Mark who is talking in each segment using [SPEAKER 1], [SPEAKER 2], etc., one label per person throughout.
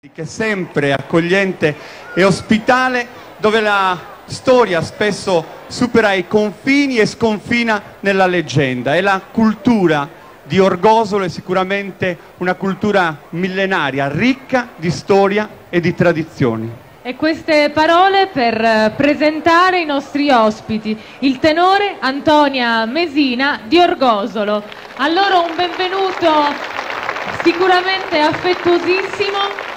[SPEAKER 1] che è sempre accogliente e ospitale, dove la storia spesso supera i confini e sconfina nella leggenda, e la cultura di Orgosolo è sicuramente una cultura millenaria, ricca di storia e di tradizioni.
[SPEAKER 2] E queste parole per presentare i nostri ospiti, il tenore Antonia Mesina di Orgosolo. A loro un benvenuto sicuramente affettuosissimo.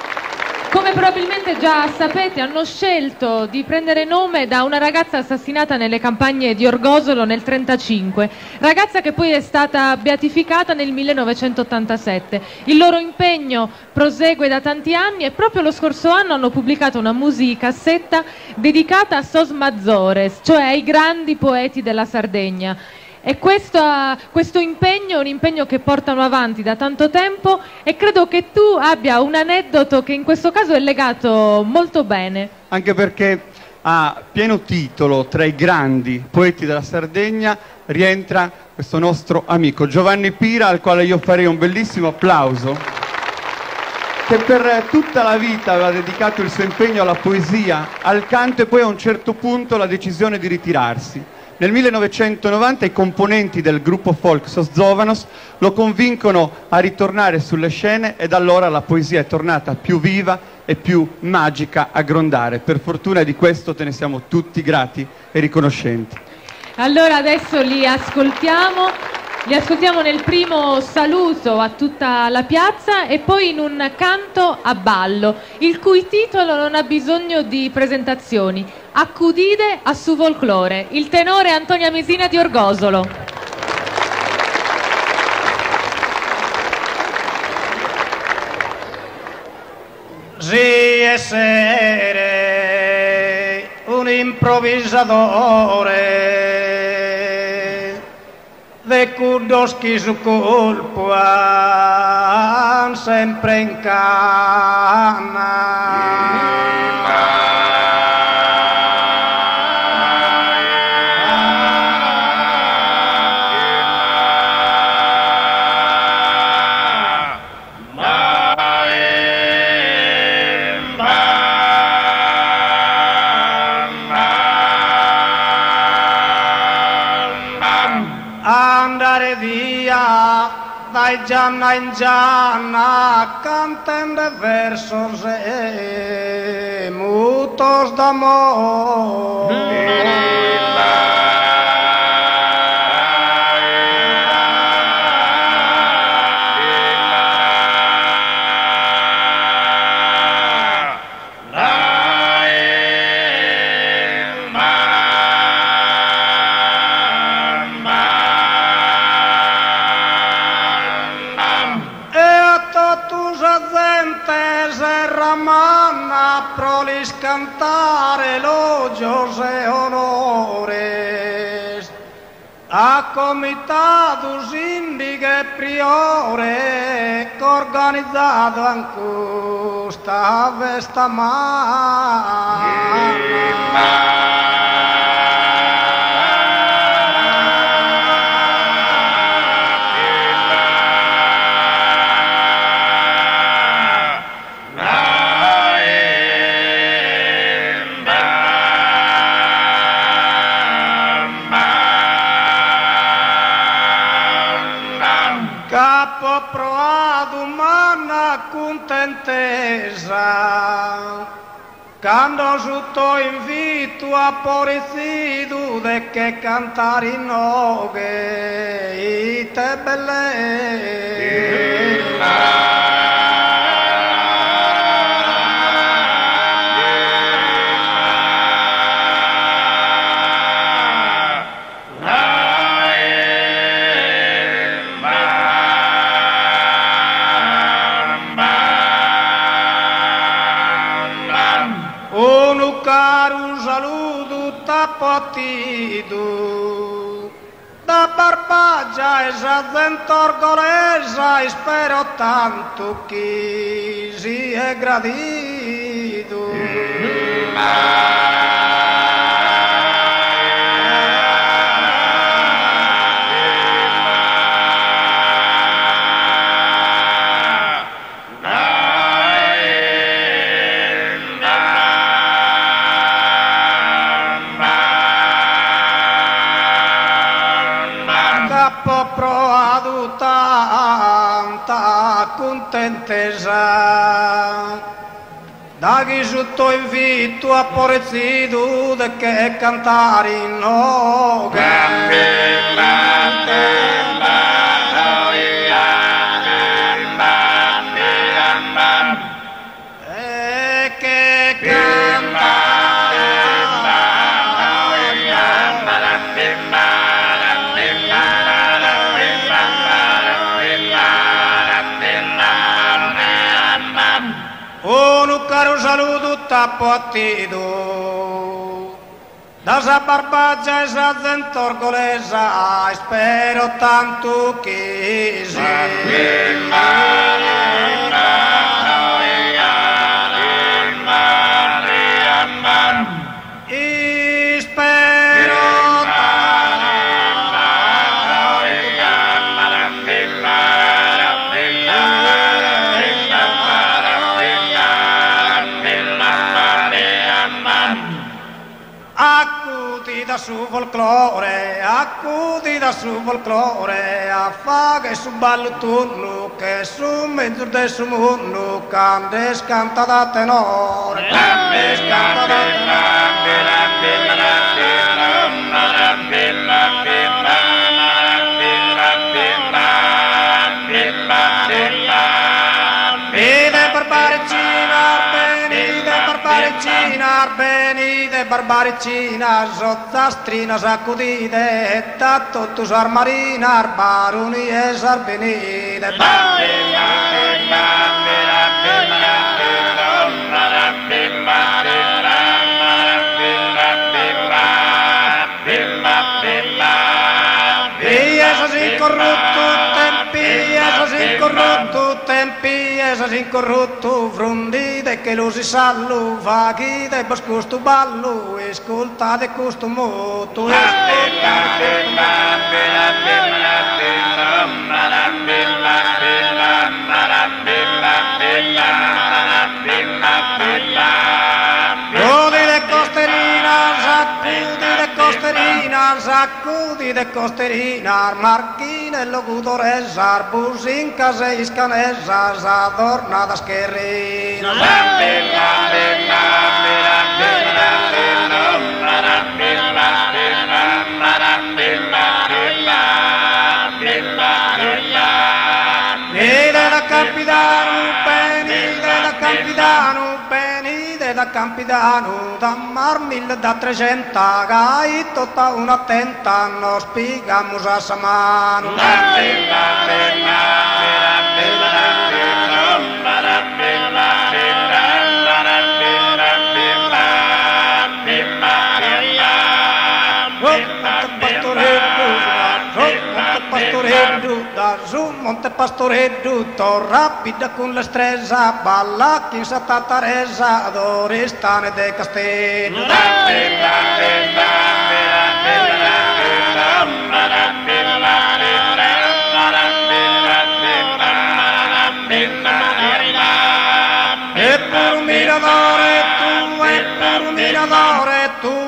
[SPEAKER 2] Come probabilmente già sapete, hanno scelto di prendere nome da una ragazza assassinata nelle campagne di Orgosolo nel 1935, ragazza che poi è stata beatificata nel 1987. Il loro impegno prosegue da tanti anni e proprio lo scorso anno hanno pubblicato una musicassetta dedicata a Sos Mazores, cioè ai grandi poeti della Sardegna. E questo impegno è un impegno che portano avanti da tanto tempo, e credo che tu abbia un aneddoto che in questo caso è legato molto bene.
[SPEAKER 1] Anche perché a pieno titolo tra i grandi poeti della Sardegna rientra questo nostro amico Giovanni Pira, al quale io farei un bellissimo applauso, che per tutta la vita aveva dedicato il suo impegno alla poesia, al canto, e poi a un certo punto la decisione di ritirarsi. Nel 1990 i componenti del gruppo folk Sos Zovanos lo convincono a ritornare sulle scene, e da allora la poesia è tornata più viva e più magica a Grondare. Per fortuna di questo te ne siamo tutti grati e riconoscenti.
[SPEAKER 2] Allora adesso li ascoltiamo nel primo saluto a tutta la piazza e poi in un canto a ballo, il cui titolo non ha bisogno di presentazioni: Accudide a su folklore. Il tenore Antonia Mesina di Orgosolo.
[SPEAKER 3] Sì, essere un improvvisatore de cudoschi su colpa sempre in canna. Andare via dai gianna in gianna, cantando versos e mutos d'amore. Prolis cantare elogios e honores a comitados indighe priore che organizzato anche sta vesta capo proado umana contentesa, quando sotto invito a poricido de che cantare in noghe i te belle. Un saluto tappatido da Barbagia e Orgolesa, e spero tanto che sia gradito. contentesa. Da chi sotto invito a porezzido de che cantare in e che un caro saluto tappatido da sa barbaggia e sa zentorgolesa e spero tanto che e spero accudi da su folklore, a fa che su ballo turno, che su mezzo del su mondo, cante scanta da tenore, cante scanta da Benide barbaricina, zozzastrina sacudide, tatto tu sarmarina, baruni e sarbenide. Tempi esas incorrotto, frondide che lo si sallo, vaghi dai boscosto ballo, ascoltate questo moto. Saccudi de costerina, marchina e locutoresa, arbusin casa e iscanesa, adorna da scherrina. Da Campidano, da Marmil da 300, gai tutta un'attenta, non spiegamo a Samano. Monte Pastoreddu, to rapida con la stresa, balla chi sa tataresa, adoristane de Castello.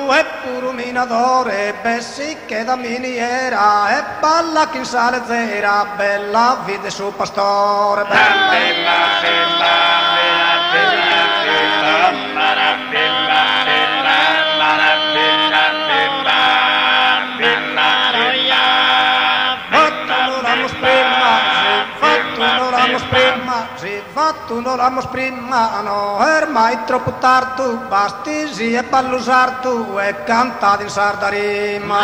[SPEAKER 3] E pur minadore, bessi che da miniera, e balla chi sale zera, bella vide su pastore. Fatto non l'amo prima, no, ormai troppo tardi, basti sì e ballusar tu e cantare in sardarima.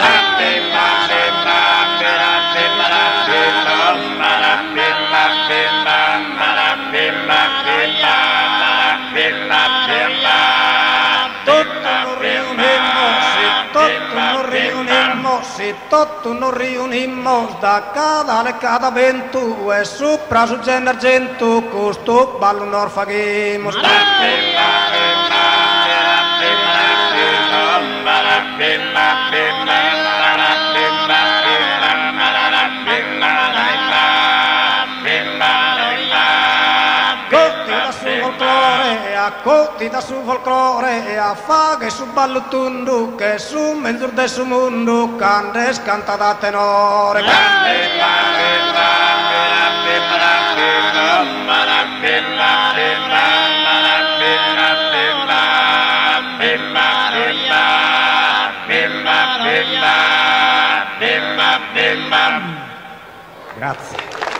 [SPEAKER 3] Tutto non riunimmo da cada vento e sopra su Genergento questo ballo non faghiamo. Cotti da su folklore, a fa che su ballo tundu, che su mezzo del su mondo, cante scanta da tenore. Grazie.